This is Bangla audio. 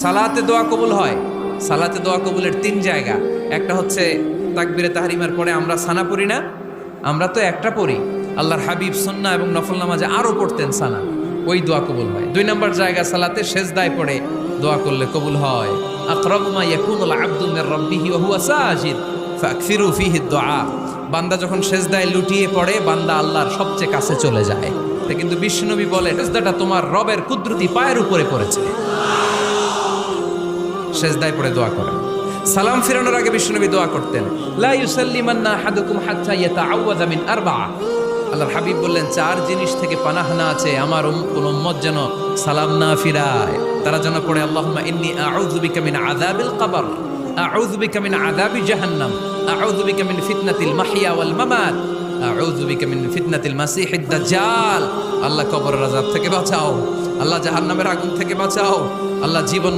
সালাতে দোয়া কবুল হয়। সালাতে দোয়া কবুলের 3 জায়গা। একটা হচ্ছে তাকবীরে তাহরিমার পরে আমরা সানা পড়ি না, আমরা তো একটা পড়ি। আল্লাহর হাবিব সুন্নাহ এবং নফল নামাজে আরো পড়তেন সানা, ওই দোয়া কবুল হয়। 2 নম্বর জায়গা সালাতে সেজদায় পড়ে দোয়া করলে কবুল হয়। আকরাবু মা ইয়াকুনুল আবদু মির রাব্বিহি ওয়া হুয়া সাজিদ ফাকসিরু ফিহি দুআ। বান্দা যখন সেজদায় লুটিয়ে পড়ে, বান্দা আল্লাহর সবচেয়ে কাছে চলে যায়। কিন্তু বিশ্বনবী বলে, সেজদাটা তোমার রবের কুদরতি পায়ের উপরে পড়েছে। সেজদায় পড়ে দোয়া করেন। সালাম ফিরানোর আগে বিশ্বনবী দোয়া করতেন, লা ইউসাল্লিমান্না আহাদুকুম হাত্তা ইয়াতাআওয়াযা মিন আরবা'a। আল্লাহর হাবিব বললেন, 4 জিনিস থেকে পানাহ না আছে আমার কোন উম্মত যেন সালাম না ফিরায়। তারা যেন পড়ে, আল্লাহুম্মা ইন্নী আউযু বিকা মিন আযাবিল কবর, আউযু বিকা মিন আযাবি জাহান্নাম, আউযু বিকা মিন ফিতনাতিল মাহইয়া ওয়াল মামাত, আউযু বিকা মিন ফিতনাতিল মাসিহিদ দাজ্জাল। আল্লাহ কবরের আযাব থেকে বাঁচাও, আল্লাহ জাহান্নামের আগুন থেকে বাঁচাও, আল্লাহ জীবন